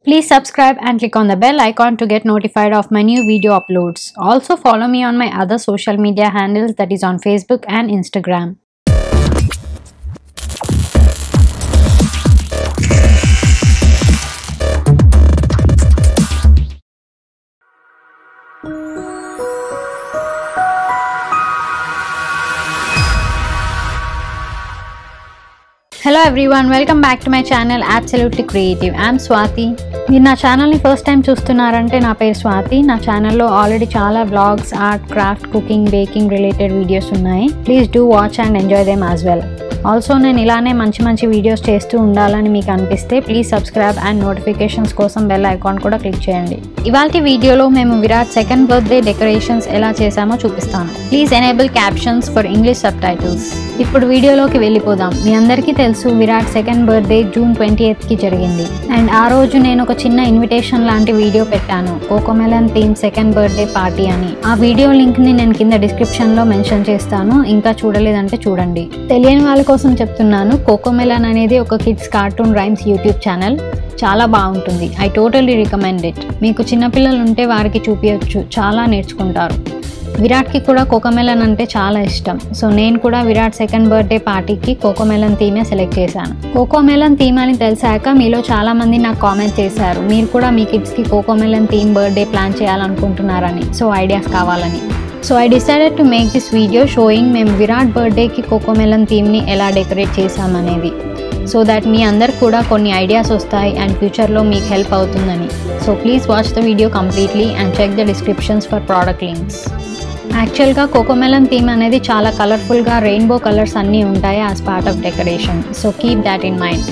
Please subscribe and click on the bell icon to get notified of my new video uploads. Also follow me on my other social media handles, that is on Facebook and Instagram. Hello everyone, welcome back to my channel Absolutely Creative. I am Swathi. మీరు నా ఛానల్ని first time చూస్తున్నారంటే నా పేరు స్వాతి. నా ఛానల్లో already చాలా vlogs, art, craft, cooking, baking related videos ఉన్నాయి. Please do watch and enjoy them as well. Also నేను ఇలానే మంచి వీడియోస్ చేస్తూ ఉండాలని మీకు అనిపిస్తే ప్లీజ్ సబ్స్క్రైబ్ అండ్ నోటిఫికేషన్స్ కోసం బెల్ ఐకాన్ కూడా క్లిక్ చేయండి. ఇవాల్టి వీడియోలో మేము విరాట్ సెకండ్ బర్త్డే డెకరేషన్స్ ఎలా చేసామో చూపిస్తాను. Please enable captions for English sub titles. ఇప్పుడు వీడియోలోకి వెళ్ళిపోదాం. మీ అందరికీ తెలుసు విరాట్ సెకండ్ బర్త్డే జూన్ 28కి జరిగింది. అండ్ ఆ రోజు నేను ఒక చిన్న ఇన్విటేషన్ లాంటి వీడియో పెట్టాను, Cocomelon theme second birthday party అని. ఆ వీడియో లింక్ ని నేను కింద డిస్క్రిప్షన్ లో మెన్షన్ చేస్తాను, ఇంకా చూడలేదంటే చూడండి. తెలియని వాళ్ళ కోసం చెప్తున్నాను, కోకోమెలన్ అనేది ఒక kids cartoon rhymes YouTube channel. చాలా బాగుంటుంది. I totally recommend it. మీకు చిన్నపిల్లలు ఉంటే వారికి చూపించచ్చు, చాలా నేర్చుకుంటారు. విరాట్కి కూడా కోకోమెలన్ అంటే చాలా ఇష్టం. సో నేను కూడా విరాట్ సెకండ్ బర్త్డే పార్టీకి కోకోమెలన్ థీమే సెలెక్ట్ చేశాను. కోకోమెలన్ థీమ్ అని తెలిసాక మీలో చాలా మంది నాకు కామెంట్ చేశారు, మీరు కూడా మీ కిడ్స్కి కోకోమెలన్ థీమ్ బర్త్డే ప్లాన్ చేయాలనుకుంటున్నారని, సో ఐడియాస్ కావాలని. So I decided to make this video showing మేము విరాట్ బర్త్డేకి కోకోమెలన్ థీమ్ని ఎలా డెకరేట్ చేసామనేది. సో దట్ మీ అందరికి కూడా కొన్ని ఐడియాస్ వస్తాయి అండ్ ఫ్యూచర్లో మీకు హెల్ప్ అవుతుందని. So please watch the video completely and check the descriptions for product links. యాక్చువల్గా కోకోమెలన్ థీమ్ అనేది చాలా కలర్ఫుల్గా రెయిన్బో కలర్స్ అన్నీ ఉంటాయి as part of decoration. So keep that in mind.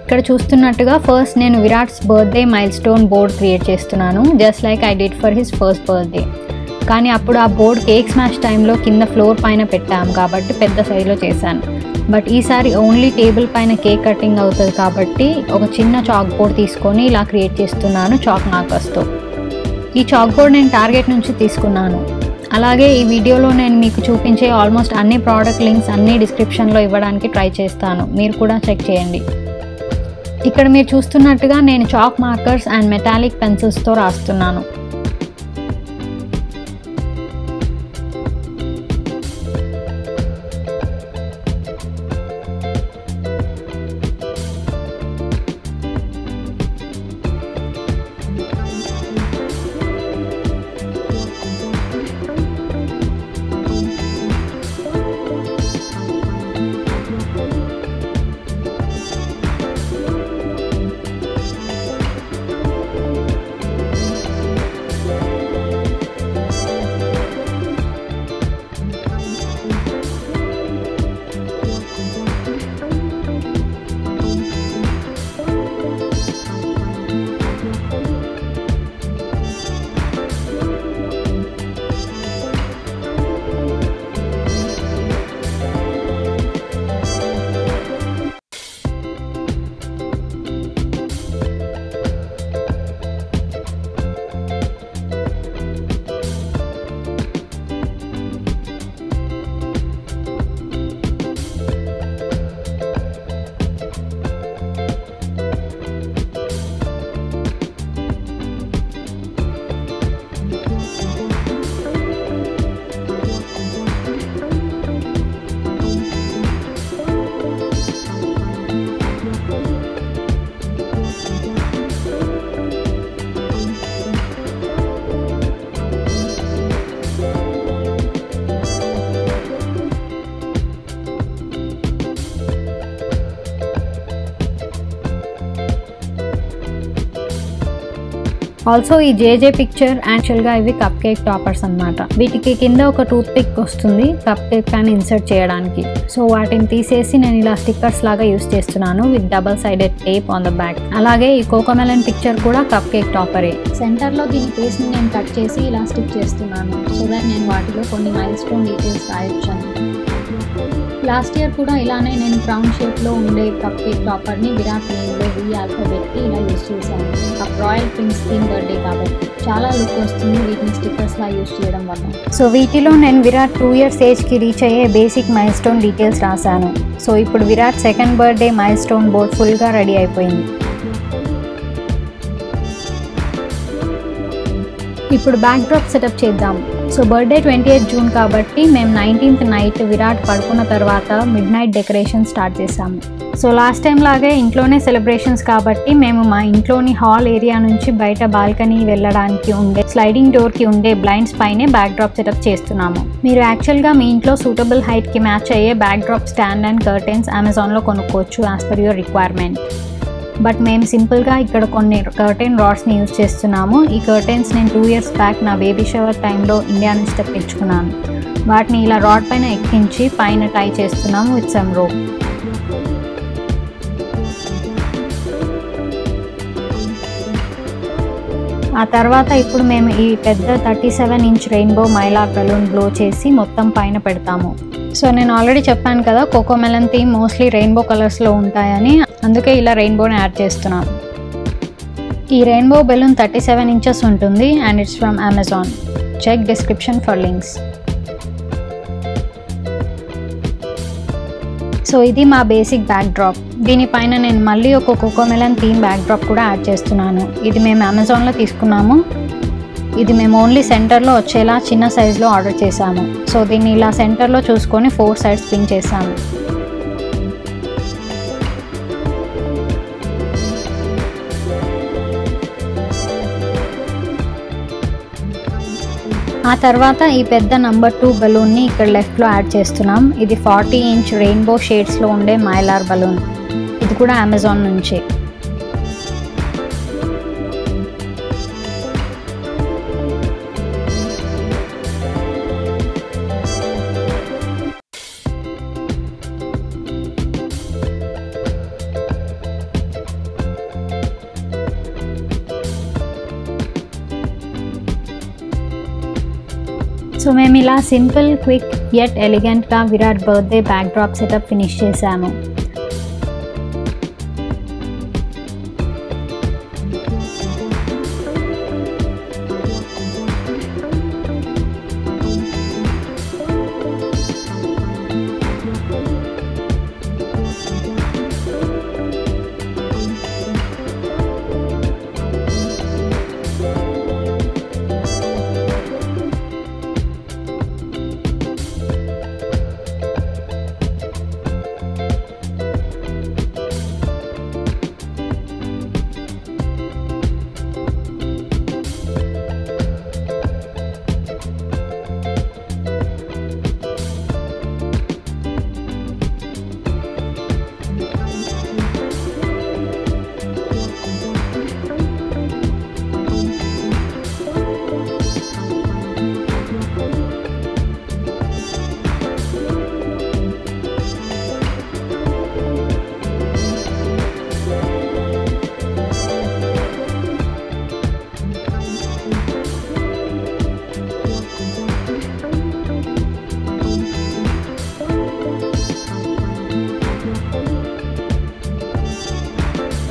ఇక్కడ చూస్తున్నట్టుగా ఫస్ట్ నేను Virat's birthday milestone board create చేస్తున్నాను, just like I did for his first birthday. కానీ అప్పుడు ఆ బోర్డ్ కేక్ స్మాష్ టైంలో కింద ఫ్లోర్ పైన పెట్టాము కాబట్టి పెద్ద సైజులో చేశాను. బట్ ఈసారి ఓన్లీ టేబుల్ పైన కేక్ కటింగ్ అవుతుంది కాబట్టి ఒక చిన్న చాక్ బోర్డ్ తీసుకొని ఇలా క్రియేట్ చేస్తున్నాను చాక్ మార్కర్స్తో. ఈ చాక్ బోర్డ్ నేను టార్గెట్ నుంచి తీసుకున్నాను. అలాగే ఈ వీడియోలో నేను మీకు చూపించే ఆల్మోస్ట్ అన్ని ప్రోడక్ట్ లింక్స్ అన్ని డిస్క్రిప్షన్లో ఇవ్వడానికి ట్రై చేస్తాను, మీరు కూడా చెక్ చేయండి. ఇక్కడ మీరు చూస్తున్నట్టుగా నేను చాక్ మార్కర్స్ అండ్ మెటాలిక్ పెన్సిల్స్తో రాస్తున్నాను. ఆల్సో ఈ జేజే పిక్చర్ యాక్చువల్గా ఇవి కప్ కేక్ టాపర్స్ అనమాట. వీటికి కింద ఒక టూత్ పిక్ వస్తుంది కప్ కేక్ ప్యాన్ ఇన్సర్ట్ చేయడానికి. సో వాటిని తీసేసి నేను ఇలా స్టిక్కర్స్ లాగా యూస్ చేస్తున్నాను with double sided tape on the back. అలాగే ఈ కోకోమెలన్ పిక్చర్ కూడా కప్ కేక్ టాపరే. సెంటర్లో దీని ఫేస్ని నేను కట్ చేసి ఇలా స్టిక్ చేస్తున్నాను సో దట్ నేను వాటిలో కొన్ని మైల్ స్టోన్ డీటెయిల్స్ రాయొచ్చాను. లాస్ట్ ఇయర్ కూడా ఇలానే నేను క్రౌన్ షేప్లో ఉండే కప్ కేక్ టాపర్ని విరాట్ నేమ్లో V ఆల్ఫాబెట్కి ఇలా యూస్ చేశాను. ఆ రాయల్ ప్రిన్స్ థీమ్ బర్త్డే కాబట్టి చాలా లుక్ వస్తుంది వీటిని స్టిక్కర్స్లా యూస్ చేయడం వల్ల. సో వీటిలో నేను విరాట్ 2 years ఏజ్కి రీచ్ అయ్యే బేసిక్ మైల్ స్టోన్ డీటెయిల్స్ రాశాను. సో ఇప్పుడు Virat second birthday milestone board ఫుల్గా రెడీ అయిపోయింది. ఇప్పుడు బ్యాక్ డ్రాప్ సెటప్ చేద్దాం. సో బర్త్డే 28th June కాబట్టి మేము 19th నైట్ విరాట్ పడుకున్న తర్వాత మిడ్ నైట్ డెకరేషన్ స్టార్ట్ చేసాము. సో లాస్ట్ టైం లాగే ఇంట్లోనే సెలబ్రేషన్స్ కాబట్టి మేము మా ఇంట్లోని హాల్ ఏరియా నుంచి బయట బాల్కనీ వెళ్ళడానికి ఉండే స్లైడింగ్ డోర్కి ఉండే బ్లైండ్స్ పైనే బ్యాక్ డ్రాప్ సెటప్ చేస్తున్నాము. మీరు యాక్చువల్గా మీ ఇంట్లో సూటబుల్ హైట్కి మ్యాచ్ అయ్యే back drop stand and curtains అమెజాన్లో కొనుక్కోవచ్చు as per your requirement. But మేము సింపుల్గా ఇక్కడ కొన్ని కర్టెన్ రాడ్స్ని యూజ్ చేస్తున్నాము. ఈ కర్టెన్స్ నేను 2 years బ్యాక్ నా బేబీ షవర్ టైంలో ఇండియా నుంచి తెప్పించుకున్నాను. వాటిని ఇలా రాడ్ పైన ఎక్కించి పైన టై చేస్తున్నాము విత్ సమ్ రోప్. ఆ తర్వాత ఇప్పుడు మేము ఈ పెద్ద 37-inch rainbow Mylar balloon blow చేసి మొత్తం పైన పెడతాము. సో నేను ఆల్రెడీ చెప్పాను కదా కోకోమెలన్ థీమ్ మోస్ట్లీ రెయిన్బో కలర్స్లో ఉంటాయని, అందుకే ఇలా రెయిన్బోని యాడ్ చేస్తున్నాను. ఈ రెయిన్బో బెలూన్ 37 inches ఉంటుంది and it's from Amazon. Check description for links. So ఇది మా బేసిక్ బ్యాక్ డ్రాప్. దీనిపైన నేను మళ్ళీ ఒక కోకోమెలన్ థీమ్ బ్యాక్ డ్రాప్ కూడా యాడ్ చేస్తున్నాను. ఇది మేము అమెజాన్లో తీసుకున్నాము. ఇది మేము ఓన్లీ సెంటర్లో వచ్చేలా చిన్న సైజులో ఆర్డర్ చేసాము. సో దీన్ని ఇలా సెంటర్లో చూసుకొని 4 sides పిన్ చేసాము. ఆ తర్వాత ఈ పెద్ద నెంబర్ 2 బలూన్ని ఇక్కడ లెఫ్ట్లో యాడ్ చేస్తున్నాం. ఇది 40-inch రెయిన్బో షేడ్స్లో ఉండే మైలార్ బలూన్. ఇది కూడా అమెజాన్ నుంచే. సో మేము ఇలా సింపుల్, క్విక్ యట్ ఎలిగెంట్గా Virat birthday backdrop setup finish చేసాము.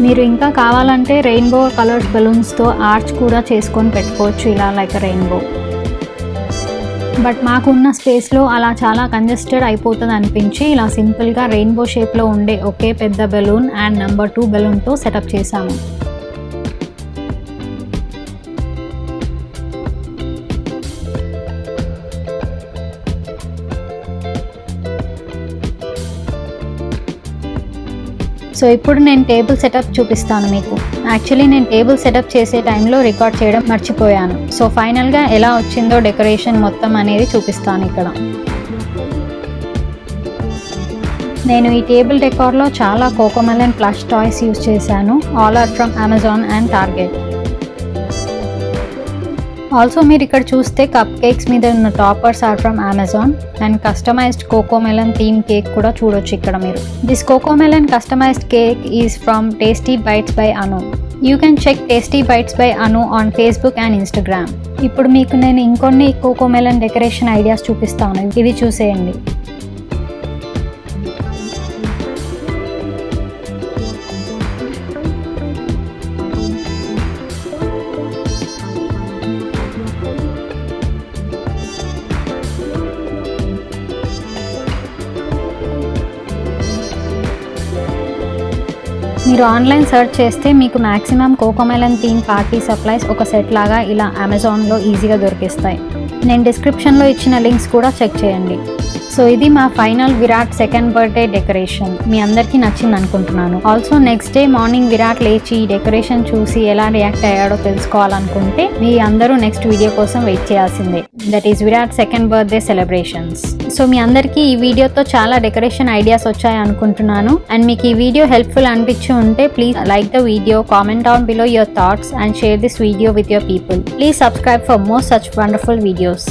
మీరు ఇంకా కావాలంటే రెయిన్బో కలర్స్ బలూన్స్తో ఆర్చ్ కూడా చేసుకొని పెట్టుకోవచ్చు ఇలా లైక్ రెయిన్బో. బట్ మాకున్న స్పేస్లో అలా చాలా కంజెస్టెడ్ అయిపోతుంది అనిపించి ఇలా సింపుల్గా రెయిన్బో షేప్లో ఉండే ఒకే పెద్ద బలూన్ అండ్ నెంబర్ 2 బలూన్తో సెటప్ చేశాము. సో ఇప్పుడు నేను టేబుల్ సెటప్ చూపిస్తాను మీకు. యాక్చువల్లీ నేను టేబుల్ సెటప్ చేసే టైంలో రికార్డ్ చేయడం మర్చిపోయాను. సో ఫైనల్గా ఎలా వచ్చిందో డెకరేషన్ మొత్తం అనేది చూపిస్తాను ఇక్కడ. నేను ఈ టేబుల్ డెకార్లో చాలా కోకోమెలన్ ప్లష్ టాయ్స్ యూజ్ చేశాను. All are from Amazon and Target. Also మీరు ఇక్కడ చూస్తే కప్ కేక్స్ మీద ఉన్న toppers are from Amazon and customised Cocomelon theme cake కూడా చూడొచ్చు ఇక్కడ మీరు. This Cocomelon customised cake is from Tasty Bites by Anu. You can check Tasty Bites by Anu on Facebook and Instagram. ఇప్పుడు మీకు నేను ఇంకొన్ని కోకోమెలన్ డెకరేషన్ ఐడియాస్ చూపిస్తాను, ఇవి చూసేయండి. మీరు ఆన్లైన్ సెర్చ్ చేస్తే మీకు maximum Cocomelon theme party supplies ఒక సెట్ లాగా ఇలా అమెజాన్లో ఈజీగా దొరికిస్తాయి. నేను డిస్క్రిప్షన్లో ఇచ్చిన లింక్స్ కూడా చెక్ చేయండి. సో ఇది మా final Virat second birthday decoration. మీ అందరికీ నచ్చింది అనుకుంటున్నాను. Also next day morning Virat లేచి ఈ డెకరేషన్ చూసి ఎలా రియాక్ట్ అయ్యాడో తెలుసుకోవాలనుకుంటే మీ అందరూ నెక్స్ట్ వీడియో కోసం వెయిట్ చేయాల్సిందే. That is Virat second birthday celebrations. So మీ అందరికీ ఈ వీడియోతో చాలా డెకరేషన్ ఐడియాస్ వచ్చాయి అనుకుంటున్నాను. అండ్ మీకు ఈ వీడియో హెల్ప్ఫుల్ అనిపించి ఉంటే please like the video, comment down below your thoughts and share this video with your people. Please subscribe for more such wonderful videos.